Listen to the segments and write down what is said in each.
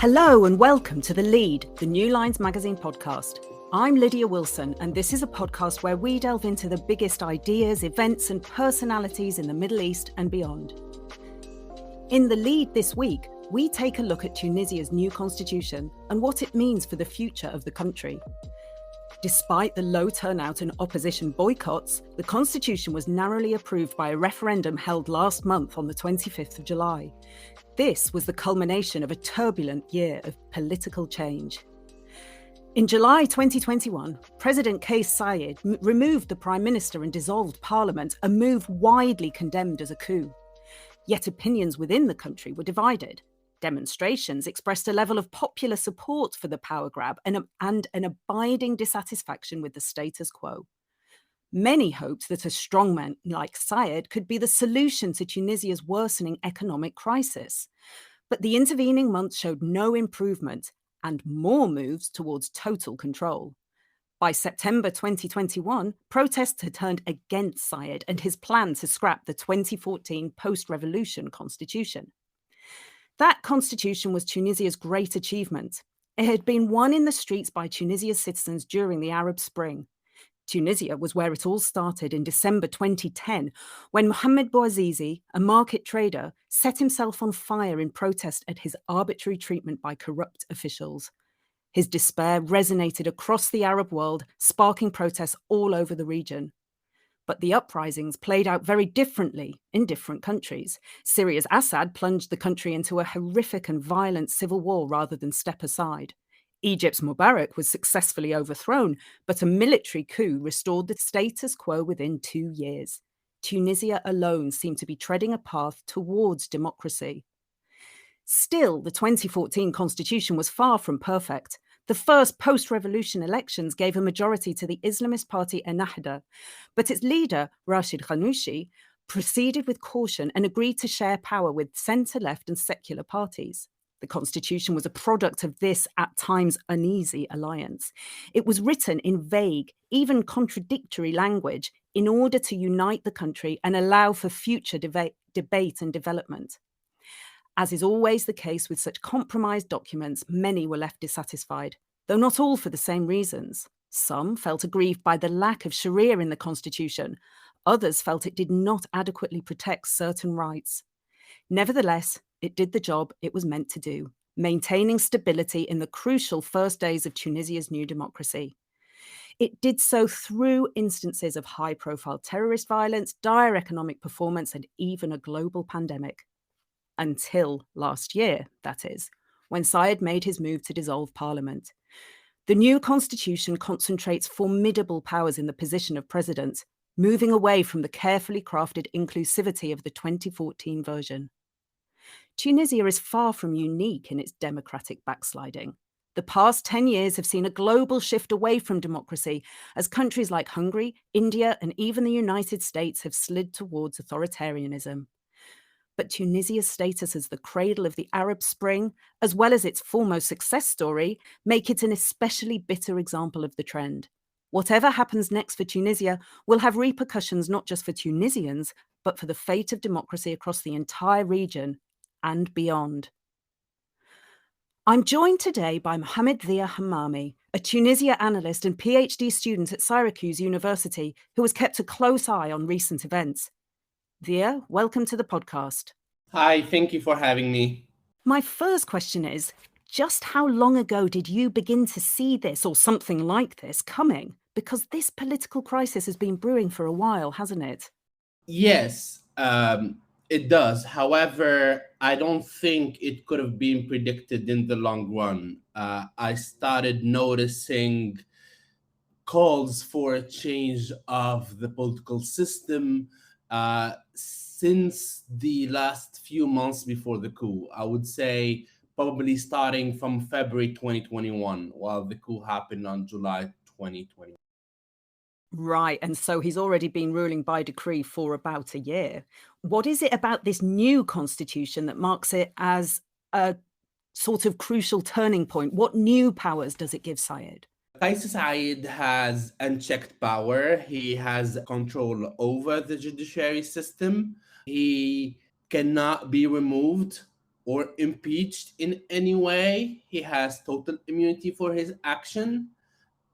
Hello and welcome to The Lead, the New Lines magazine podcast. I'm Lydia Wilson, and this is a podcast where we delve into the biggest ideas, events, and personalities in the Middle East and beyond. In The Lead this week, we take a look at Tunisia's new constitution and what it means for the future of the country. Despite the low turnout and opposition boycotts, the constitution was narrowly approved by a referendum held last month on the 25th of July. This was the culmination of a turbulent year of political change. In July 2021, President Kais Saied removed the Prime Minister and dissolved Parliament, a move widely condemned as a coup. Yet opinions within the country were divided. Demonstrations expressed a level of popular support for the power grab and an abiding dissatisfaction with the status quo. Many hoped that a strongman like Saied could be the solution to Tunisia's worsening economic crisis. But the intervening months showed no improvement and more moves towards total control. By September 2021, protests had turned against Saied and his plan to scrap the 2014 post-revolution constitution. That constitution was Tunisia's great achievement. It had been won in the streets by Tunisia's citizens during the Arab Spring. Tunisia was where it all started in December 2010, when Mohamed Bouazizi, a market trader, set himself on fire in protest at his arbitrary treatment by corrupt officials. His despair resonated across the Arab world, sparking protests all over the region. But the uprisings played out very differently in different countries. Syria's Assad plunged the country into a horrific and violent civil war rather than step aside. Egypt's Mubarak was successfully overthrown, but a military coup restored the status quo within 2 years. Tunisia alone seemed to be treading a path towards democracy. Still, the 2014 constitution was far from perfect. The first post-revolution elections gave a majority to the Islamist party Ennahda, but its leader, Rashid Ghannouchi, proceeded with caution and agreed to share power with centre-left and secular parties. The constitution was a product of this, at times, uneasy alliance. It was written in vague, even contradictory language in order to unite the country and allow for future debate and development. As is always the case with such compromised documents, many were left dissatisfied, though not all for the same reasons. Some felt aggrieved by the lack of Sharia in the constitution. Others felt it did not adequately protect certain rights. Nevertheless, it did the job it was meant to do, maintaining stability in the crucial first days of Tunisia's new democracy. It did so through instances of high-profile terrorist violence, dire economic performance, and even a global pandemic. Until last year, that is, when Saied made his move to dissolve parliament. The new constitution concentrates formidable powers in the position of president, moving away from the carefully crafted inclusivity of the 2014 version. Tunisia is far from unique in its democratic backsliding. The past 10 years have seen a global shift away from democracy as countries like Hungary, India, and even the United States have slid towards authoritarianism. But Tunisia's status as the cradle of the Arab Spring, as well as its foremost success story, make it an especially bitter example of the trend. Whatever happens next for Tunisia will have repercussions not just for Tunisians, but for the fate of democracy across the entire region and beyond. I'm joined today by Mohamed-Dhia Hammami, a Tunisia analyst and PhD student at Syracuse University who has kept a close eye on recent events. Dhia, welcome to the podcast. Hi, thank you for having me. My first question is, just how long ago did you begin to see this or something like this coming? Because this political crisis has been brewing for a while, hasn't it? Yes, it does. However, I don't think it could have been predicted in the long run. I started noticing calls for a change of the political system since the last few months before the coup. I would say probably starting from February 2021, while the coup happened on July 2021. Right, and so he's already been ruling by decree for about a year. What is it about this new constitution that marks it as a sort of crucial turning point? What new powers does it give Saied? Kais Saied has unchecked power. He has control over the judiciary system. He cannot be removed or impeached in any way. He has total immunity for his action.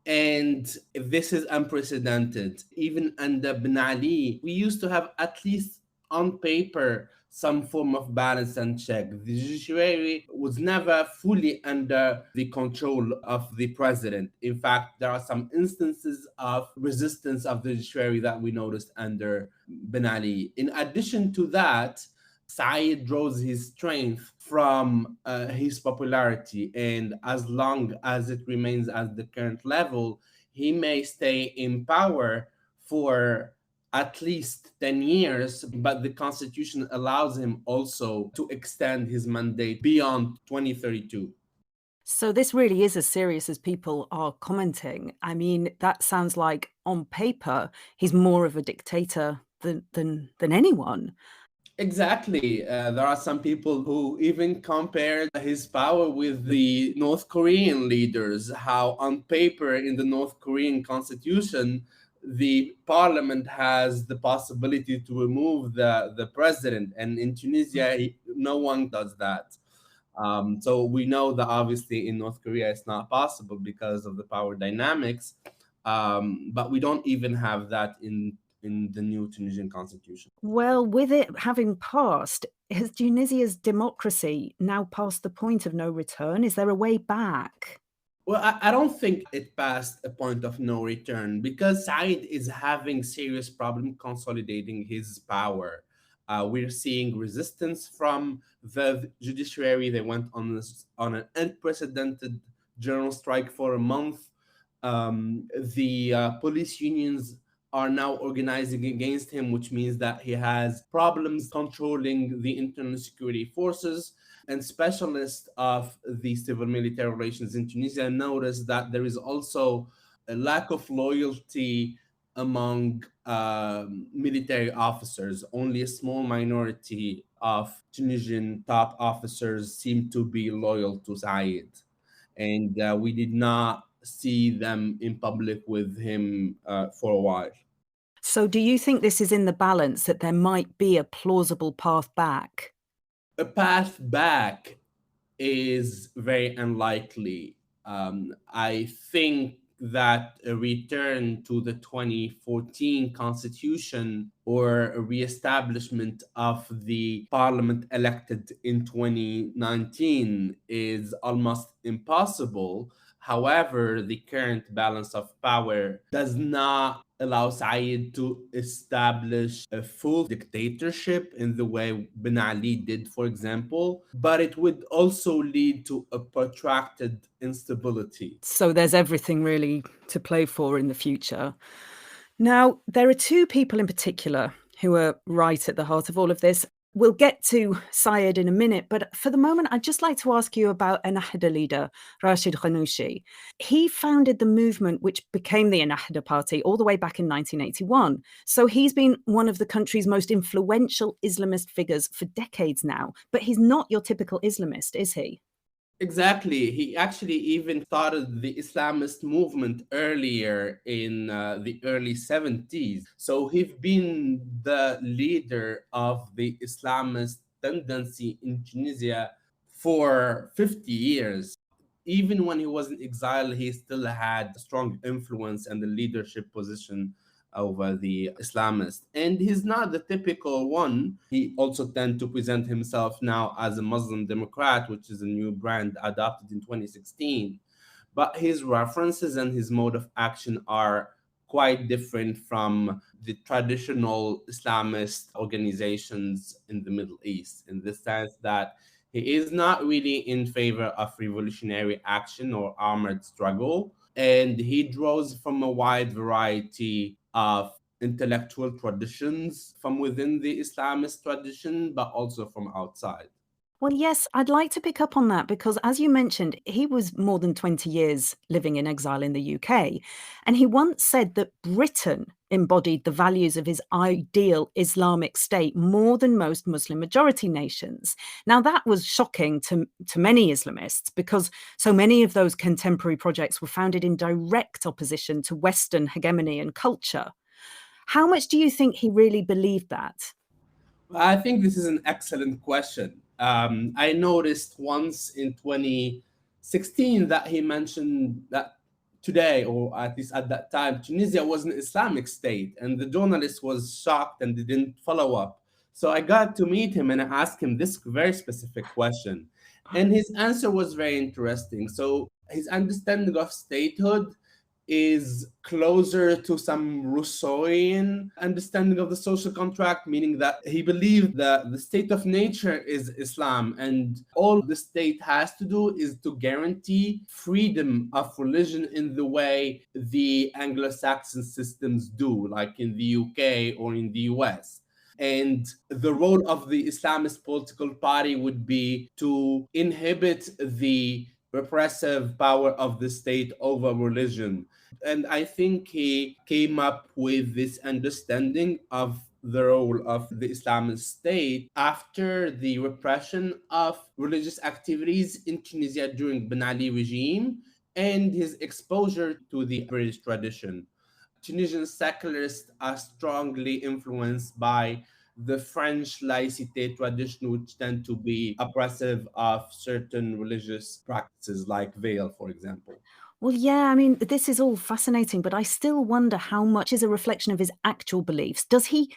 And this is unprecedented. Even under Ben Ali, we used to have, at least on paper, some form of balance and check. The judiciary was never fully under the control of the president. In fact, there are some instances of resistance of the judiciary that we noticed under Ben Ali. In addition to that, Said draws his strength from his popularity, and as long as it remains at the current level, he may stay in power for at least 10 years, but the constitution allows him also to extend his mandate beyond 2032. So this really is as serious as people are commenting. I mean, that sounds like on paper, he's more of a dictator than anyone. Exactly. There are some people who even compare his power with the North Korean leaders, how on paper in the North Korean constitution, the parliament has the possibility to remove the president. And in Tunisia, no one does that. So we know that obviously in North Korea it's not possible because of the power dynamics. But we don't even have that in the new Tunisian constitution. Well, with it having passed, has Tunisia's democracy now passed the point of no return? Is there a way back? Well, I don't think it passed a point of no return because Said is having serious problem consolidating his power. We're seeing resistance from the judiciary. They went on an unprecedented general strike for a month. The police unions are now organizing against him, which means that he has problems controlling the internal security forces. And specialists of the civil military relations in Tunisia noticed that there is also a lack of loyalty among military officers. Only a small minority of Tunisian top officers seem to be loyal to Said. And we did not see them in public with him for a while. So do you think this is in the balance that there might be a plausible path back? A path back is very unlikely. I think that a return to the 2014 constitution or a reestablishment of the parliament elected in 2019 is almost impossible. However, the current balance of power does not allow Said to establish a full dictatorship in the way Ben Ali did, for example, but it would also lead to a protracted instability. So there's everything really to play for in the future. Now, there are two people in particular who are right at the heart of all of this. We'll get to Syed in a minute, but for the moment, I'd just like to ask you about Ennahda leader, Rashid Ghannouchi. He founded the movement which became the Ennahda Party all the way back in 1981. So he's been one of the country's most influential Islamist figures for decades now, but he's not your typical Islamist, is he? Exactly. He actually even started the Islamist movement earlier in the early 70s. So he's been the leader of the Islamist tendency in Tunisia for 50 years. Even when he was in exile, he still had strong influence and the leadership position over the Islamist. And he's not the typical one. He also tends to present himself now as a Muslim Democrat, which is a new brand adopted in 2016. But his references and his mode of action are quite different from the traditional Islamist organizations in the Middle East, in the sense that he is not really in favor of revolutionary action or armored struggle, and he draws from a wide variety of intellectual traditions from within the Islamist tradition, but also from outside. Well, yes, I'd like to pick up on that because, as you mentioned, he was more than 20 years living in exile in the UK. And he once said that Britain embodied the values of his ideal Islamic state more than most Muslim majority nations. Now, that was shocking to many Islamists because so many of those contemporary projects were founded in direct opposition to Western hegemony and culture. How much do you think he really believed that? I think this is an excellent question. I noticed once in 2016 that he mentioned that today, or at least at that time, Tunisia was an Islamic state, and the journalist was shocked and didn't follow up. So I got to meet him and I asked him this very specific question. And his answer was very interesting. So his understanding of statehood is closer to some Rousseauian understanding of the social contract, meaning that he believed that the state of nature is Islam, and all the state has to do is to guarantee freedom of religion in the way the Anglo-Saxon systems do, like in the UK or in the US. And the role of the Islamist political party would be to inhibit the repressive power of the state over religion. And I think he came up with this understanding of the role of the Islamic State after the repression of religious activities in Tunisia during Ben Ali regime and his exposure to the British tradition. Tunisian secularists are strongly influenced by the French laïcité tradition, which tend to be oppressive of certain religious practices, like veil, for example. Well, yeah, I mean, this is all fascinating, but I still wonder how much is a reflection of his actual beliefs. Does he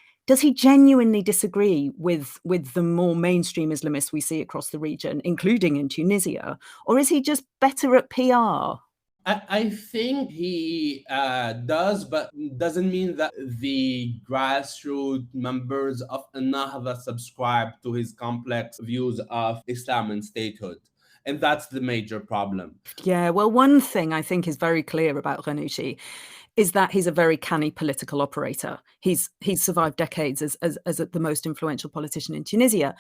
genuinely disagree with the more mainstream Islamists we see across the region, including in Tunisia, or is he just better at PR? I think he does, but doesn't mean that the grassroots members of Ennahda subscribe to his complex views of Islam and statehood. And that's the major problem. Yeah, well, one thing I think is very clear about Ghannouchi is that he's a very canny political operator. He's survived decades as the most influential politician in Tunisia.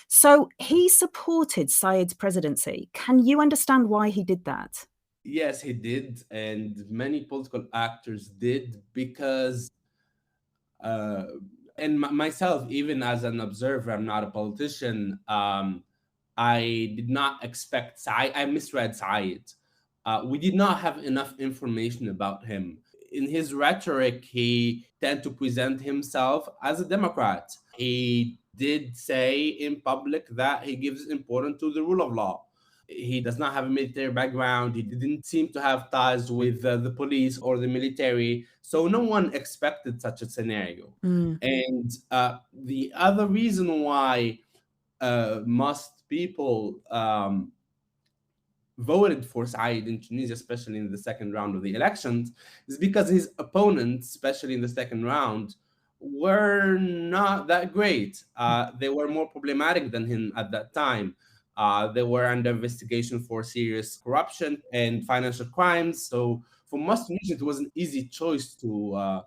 So he supported Said's presidency. Can you understand why he did that? Yes, he did, and many political actors did, because uh, and myself, even as an observer, I'm not a politician. I did not expect Said. I misread Said. We did not have enough information about him. In his rhetoric, he tended to present himself as a Democrat. He did say in public that he gives importance to the rule of law. He does not have a military background. He didn't seem to have ties with the police or the military. So no one expected such a scenario. Mm. And the other reason why most people voted for Said in Tunisia, especially in the second round of the elections, is because his opponents, especially in the second round, were not that great. They were more problematic than him at that time. They were under investigation for serious corruption and financial crimes. So for most Tunisians, it was an easy choice to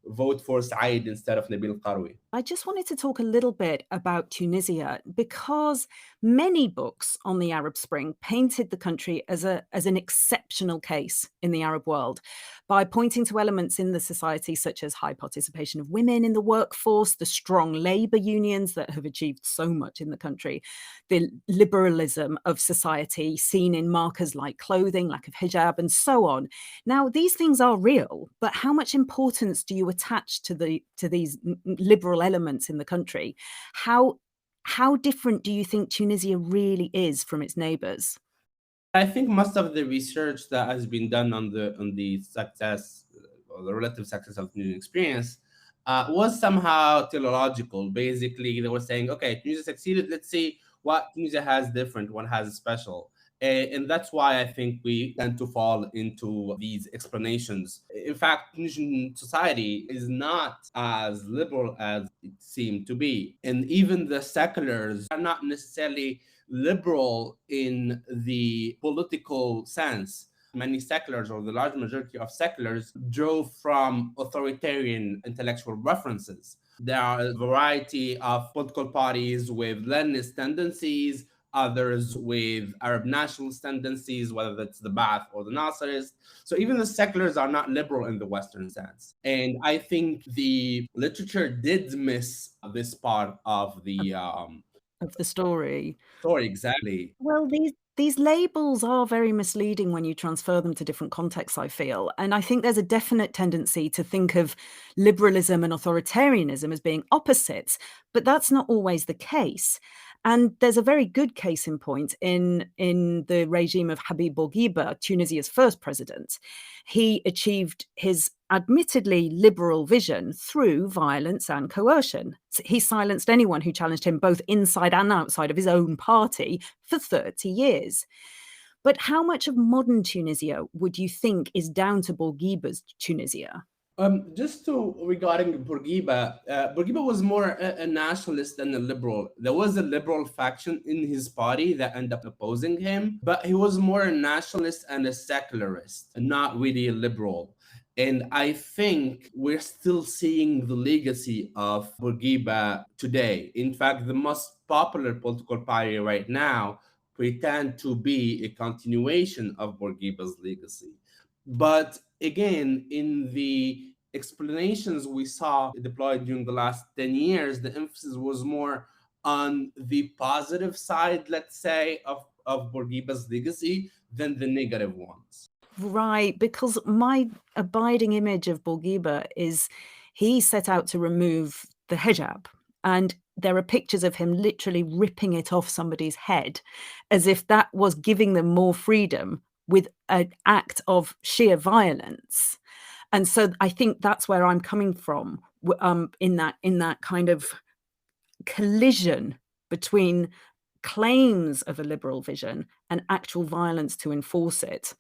vote for Said instead of Nabil Qaroui. I just wanted to talk a little bit about Tunisia because many books on the Arab Spring painted the country as an exceptional case in the Arab world by pointing to elements in the society such as high participation of women in the workforce, the strong labor unions that have achieved so much in the country, the liberalism of society seen in markers like clothing, lack of hijab, and so on. Now, these things are real, but how much importance do you attach to these liberal elements in the country? How different do you think Tunisia really is from its neighbors? I think most of the research that has been done on the success or the relative success of the Tunisian experience was somehow teleological. Basically, they were saying, okay, Tunisia succeeded. Let's see what Tunisia has different, what has special. And that's why I think we tend to fall into these explanations. In fact, Tunisian society is not as liberal as it seemed to be. And even the seculars are not necessarily liberal in the political sense. Many seculars, or the large majority of seculars, drove from authoritarian intellectual references. There are a variety of political parties with Leninist tendencies, others with Arab nationalist tendencies, whether that's the Ba'ath or the Nasserist. So even the seculars are not liberal in the Western sense. And I think the literature did miss this part of the Of the story. story, exactly. Well, these labels are very misleading when you transfer them to different contexts, I feel. And I think there's a definite tendency to think of liberalism and authoritarianism as being opposites, but that's not always the case. And there's a very good case in point in the regime of Habib Bourguiba, Tunisia's first president. He achieved his admittedly liberal vision through violence and coercion. He silenced anyone who challenged him, both inside and outside of his own party, for 30 years. But how much of modern Tunisia would you think is down to Bourguiba's Tunisia? Just to regarding Bourguiba, Bourguiba was more a nationalist than a liberal. There was a liberal faction in his party that ended up opposing him, but he was more a nationalist and a secularist, not really a liberal. And I think we're still seeing the legacy of Bourguiba today. In fact, the most popular political party right now pretend to be a continuation of Bourguiba's legacy. But again, in the explanations we saw deployed during the last 10 years, the emphasis was more on the positive side, let's say, of Bourguiba's legacy than the negative ones. Right, because my abiding image of Bourguiba is he set out to remove the hijab, and there are pictures of him literally ripping it off somebody's head as if that was giving them more freedom with an act of sheer violence. And so I think that's where I'm coming from, in that kind of collision between claims of a liberal vision and actual violence to enforce it.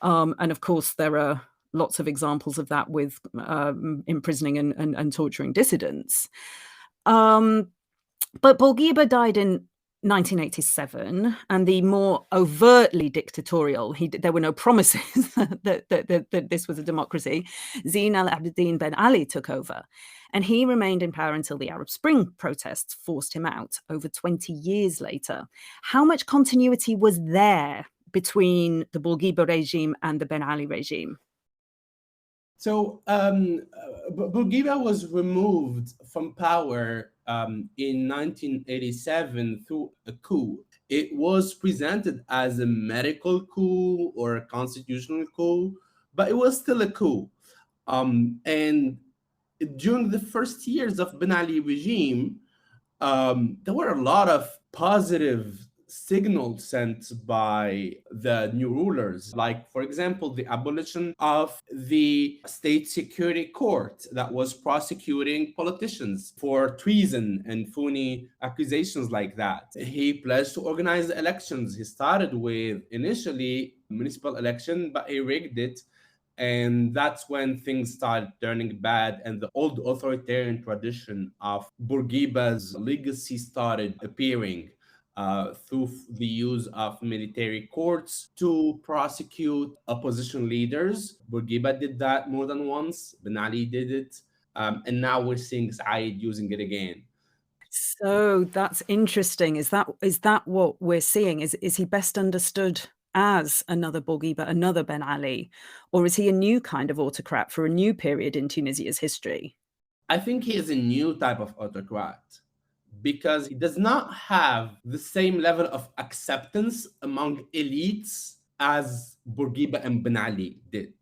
And of course, there are lots of examples of that with imprisoning and torturing dissidents. But Bourguiba died in 1987, and the more overtly dictatorial, there were no promises that this was a democracy, Zine al Abidine Ben Ali took over. And he remained in power until the Arab Spring protests forced him out over 20 years later. How much continuity was there between the Bourguiba regime and the Ben Ali regime? So Bourguiba was removed from power in 1987 through a coup. It was presented as a medical coup or a constitutional coup, but it was still a coup. And during the first years of Ben Ali regime, there were a lot of positive signals sent by the new rulers, like, for example, the abolition of the state security court that was prosecuting politicians for treason and phony accusations like that. He pledged to organize elections. He started with initially municipal election, but he rigged it. And that's when things started turning bad, and the old authoritarian tradition of Bourguiba's legacy started appearing through the use of military courts to prosecute opposition leaders. Bourguiba did that more than once. Ben Ali did it. And now we're seeing Said using it again. So that's interesting. Is that what we're seeing? Is he best understood as another Bourguiba, another Ben Ali, or is he a new kind of autocrat for a new period in Tunisia's history? I think he is a new type of autocrat because he does not have the same level of acceptance among elites as Bourguiba and Ben Ali did.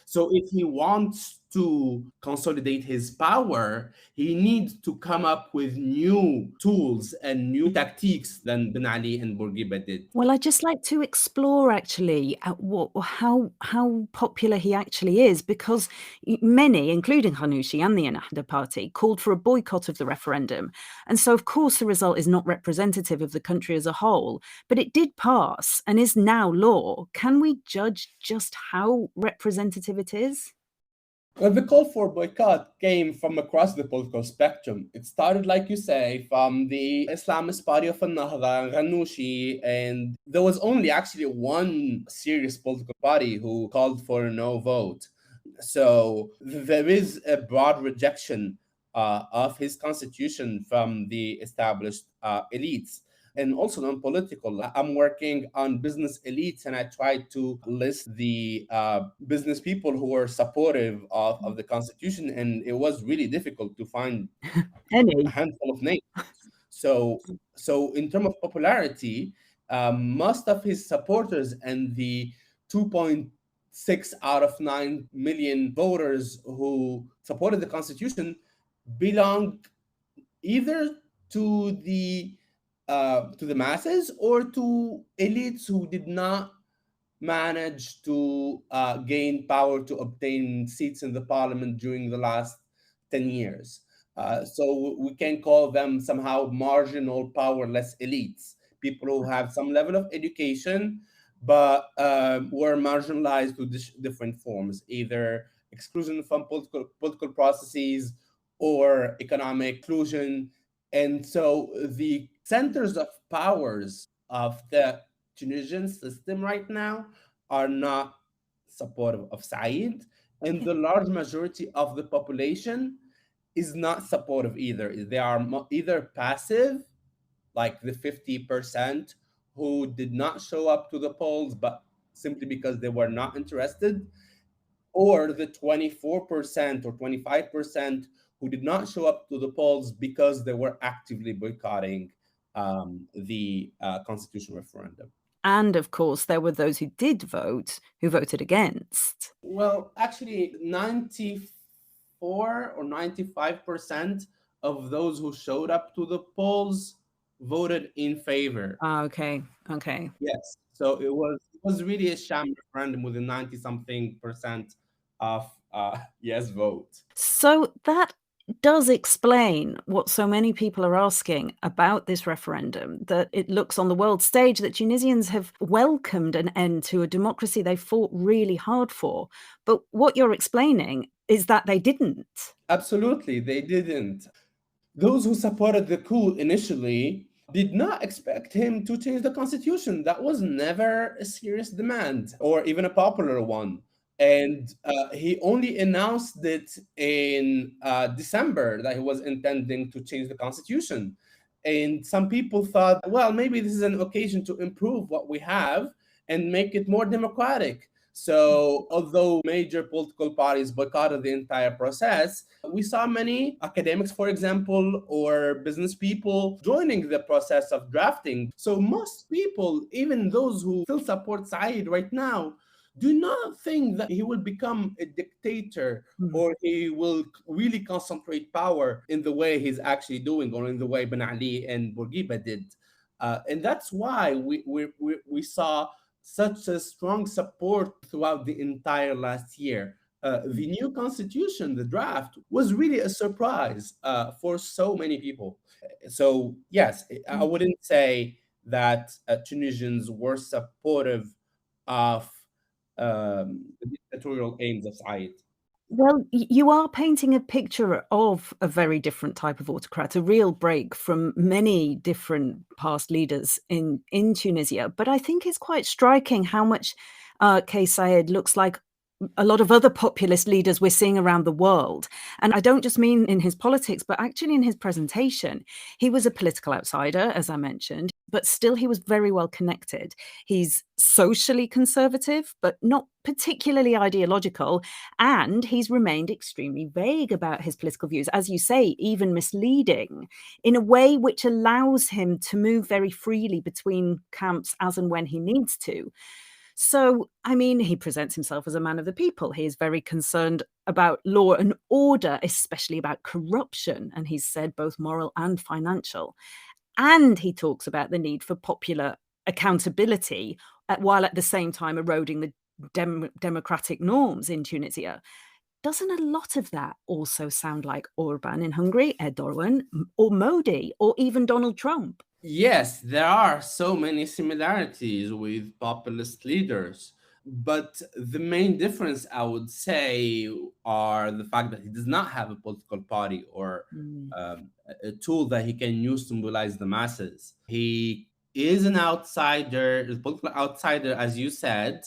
So if he wants to consolidate his power, he needs to come up with new tools and new tactics than Ben Ali and Bourguiba did. Well, I'd just like to explore actually how popular he actually is, because many, including Ghanouchi and the Ennahda party, called for a boycott of the referendum. And so, of course, the result is not representative of the country as a whole, but it did pass and is now law. Can we judge just how representative it is? Well, the call for boycott came from across the political spectrum. It started, like you say, from the Islamist party of Ennahda, Ghanouchi, and there was only actually one serious political party who called for a no vote. So there is a broad rejection of his constitution from the established elites. And also non-political. I'm working on business elites, and I try to list the business people who are supportive of the Constitution, and it was really difficult to find a Any? handful of names. So in terms of popularity, most of his supporters and the 2.6 out of 9 million voters who supported the Constitution belong either to the to the masses or to elites who did not manage to gain power to obtain seats in the parliament during the last 10 years. So we can call them somehow marginal, powerless elites, people who have some level of education, but were marginalized to different forms, either exclusion from political processes or economic exclusion. And so the centers of powers of the Tunisian system right now are not supportive of Said, and the large majority of the population is not supportive either. They are either passive, like the 50% who did not show up to the polls, but simply because they were not interested, or the 24% or 25% who did not show up to the polls because they were actively boycotting the constitutional referendum. And of course, there were those who did vote who voted against. Well, actually, 94 or 95% of those who showed up to the polls voted in favor. Okay. Okay. Yes. So it was really a sham referendum with a 90 something percent of yes vote. So that does explain what so many people are asking about this referendum, that it looks on the world stage that Tunisians have welcomed an end to a democracy they fought really hard for. But what you're explaining is that they didn't. Absolutely, they didn't. Those who supported the coup initially did not expect him to change the constitution. That was never a serious demand or even a popular one. And he only announced it in December that he was intending to change the constitution. And some people thought, well, maybe this is an occasion to improve what we have and make it more democratic. So, although major political parties boycotted the entire process, we saw many academics, for example, or business people joining the process of drafting. So, most people, even those who still support Said right now, do not think that he will become a dictator Mm. or he will really concentrate power in the way he's actually doing or in the way Ben Ali and Bourguiba did. And that's why we saw such a strong support throughout the entire last year. The new constitution, the draft, was really a surprise for so many people. So, yes, I Mm. wouldn't say that Tunisians were supportive of the dictatorial aims of Said. Well, you are painting a picture of a very different type of autocrat, a real break from many different past leaders in Tunisia. But I think it's quite striking how much Kais Saied looks like a lot of other populist leaders we're seeing around the world. And I don't just mean in his politics, but actually in his presentation. He was a political outsider, as I mentioned, but still he was very well connected. He's socially conservative, but not particularly ideological. And he's remained extremely vague about his political views, as you say, even misleading, in a way which allows him to move very freely between camps as and when he needs to. So, I mean, he presents himself as a man of the people. He is very concerned about law and order, especially about corruption. And he's said both moral and financial. And he talks about the need for popular accountability, while at the same time eroding the democratic norms in Tunisia. Doesn't a lot of that also sound like Orban in Hungary, Erdogan, or Modi, or even Donald Trump? Yes, there are so many similarities with populist leaders, but the main difference I would say are the fact that he does not have a political party or Mm. a tool that he can use to mobilize the masses. He is an outsider, a political outsider, as you said,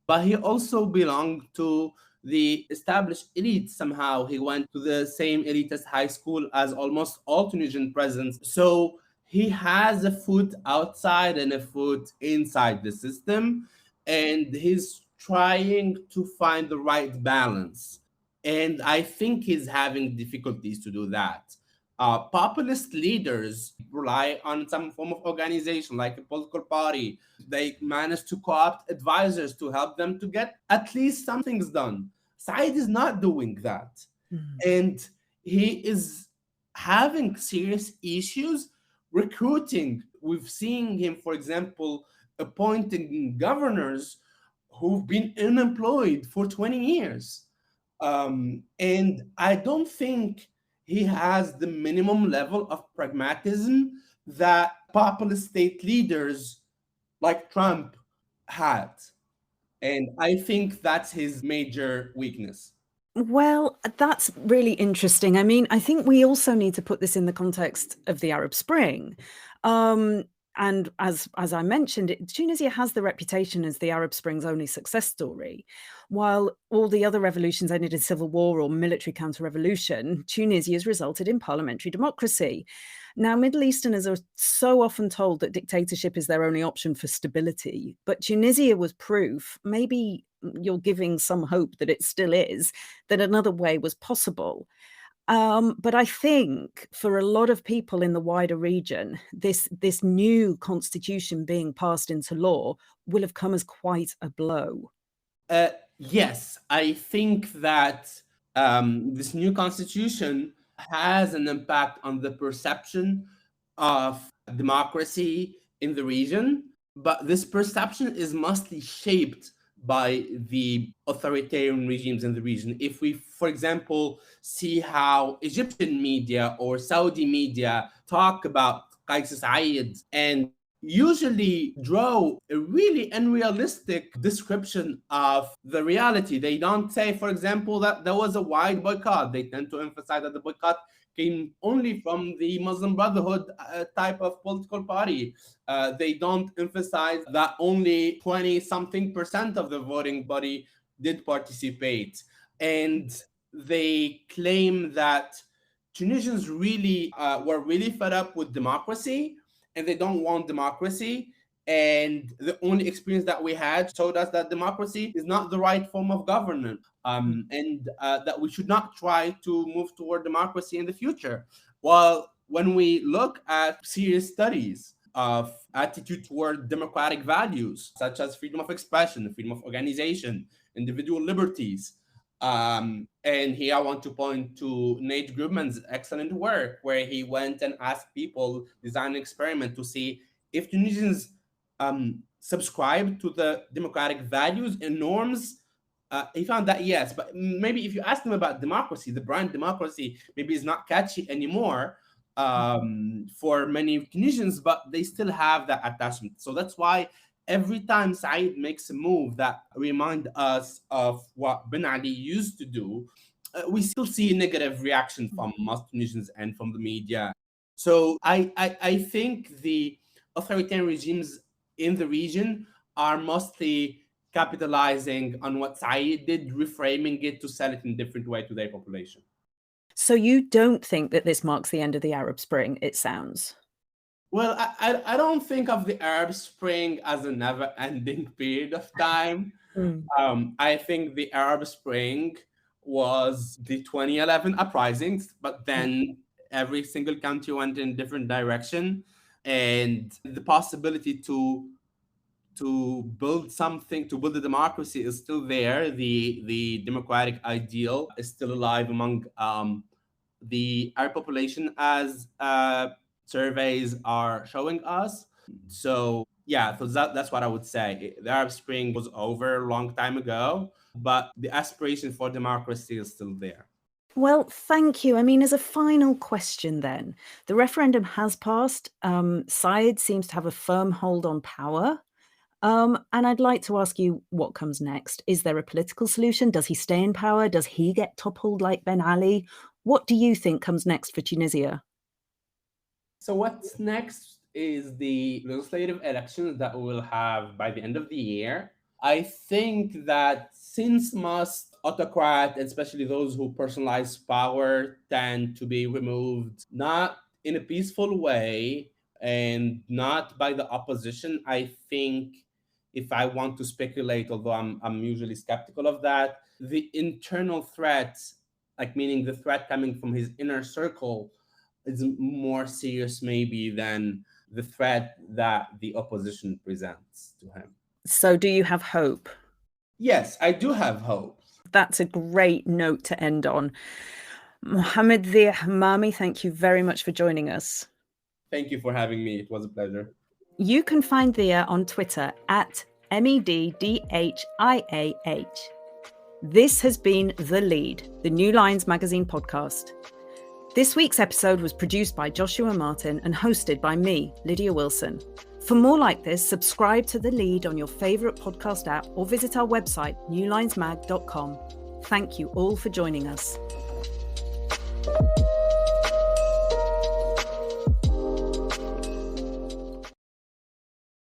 but he also belonged to the established elite somehow. He went to the same elitist high school as almost all Tunisian presidents. So he has a foot outside and a foot inside the system, and he's trying to find the right balance. And I think he's having difficulties to do that. Populist leaders rely on some form of organization, like a political party. They manage to co-opt advisors to help them to get at least some things done. Said is not doing that. Mm. And he is having serious issues recruiting We've seen him, for example, appointing governors who've been unemployed for 20 years. And I don't think he has the minimum level of pragmatism that populist state leaders like Trump had. And I think that's his major weakness. Well, that's really interesting. I mean, I think we also need to put this in the context of the Arab Spring. Um, and as I mentioned, Tunisia has the reputation as the Arab Spring's only success story. While all the other revolutions ended in civil war or military counter-revolution, Tunisia has resulted in parliamentary democracy. Now, Middle Easterners are so often told that dictatorship is their only option for stability, but Tunisia was proof, maybe you're giving some hope that it still is, that another way was possible. But I think for a lot of people in the wider region, this new constitution being passed into law will have come as quite a blow. Yes, I think that this new constitution has an impact on the perception of democracy in the region, but this perception is mostly shaped by the authoritarian regimes in the region. If we, for example, see how Egyptian media or Saudi media talk about Kais Saied and usually draw a really unrealistic description of the reality. They don't say, for example, that there was a wide boycott. They tend to emphasize that the boycott came only from the Muslim Brotherhood type of political party. They don't emphasize that only 20 something percent of the voting body did participate. And they claim that Tunisians really were really fed up with democracy and they don't want democracy. And the only experience that we had showed us that democracy is not the right form of governance, and that we should not try to move toward democracy in the future. Well, when we look at serious studies of attitude toward democratic values, such as freedom of expression, freedom of organization, individual liberties, and here I want to point to Nate Grubman's excellent work, where he went and asked people, design an experiment to see if Tunisians subscribe to the democratic values and norms. He found that yes, but maybe if you ask them about democracy, the brand democracy maybe is not catchy anymore for many Tunisians, but they still have that attachment. So that's why every time Said makes a move that remind us of what Ben Ali used to do, we still see a negative reaction from most Tunisians and from the media. So I think the authoritarian regimes in the region are mostly capitalizing on what Said did, reframing it to sell it in a different way to their population. So you don't think that this marks the end of the Arab Spring, it sounds? Well, I don't think of the Arab Spring as a never-ending period of time. I think the Arab Spring was the 2011 uprisings, but then every single country went in a different direction, and the possibility to build something, to build a democracy is still there. The democratic ideal is still alive among the Arab population, as surveys are showing us. So yeah, so that's what I would say. The Arab Spring was over a long time ago, but the aspiration for democracy is still there. Well, thank you. I mean, as a final question then, the referendum has passed. Saied seems to have a firm hold on power. And I'd like to ask you what comes next. Is there a political solution? Does he stay in power? Does he get toppled like Ben Ali? What do you think comes next for Tunisia? So what's next is the legislative elections that we will have by the end of the year. I think that since most autocrats, especially those who personalize power, tend to be removed not in a peaceful way and not by the opposition, I think if I want to speculate, although I'm usually skeptical of that, the internal threat, like meaning the threat coming from his inner circle, is more serious maybe than the threat that the opposition presents to him. So do you have hope? Yes, I do have hope. That's a great note to end on. Mohamed-Dhia Hammami, thank you very much for joining us. Thank you for having me. It was a pleasure. You can find Dhia on Twitter at MEDDHIAH. This has been The Lead, the New Lines magazine podcast. This week's episode was produced by Joshua Martin and hosted by me, Lydia Wilson. For more like this, subscribe to The Lead on your favourite podcast app or visit our website, newlinesmag.com. Thank you all for joining us.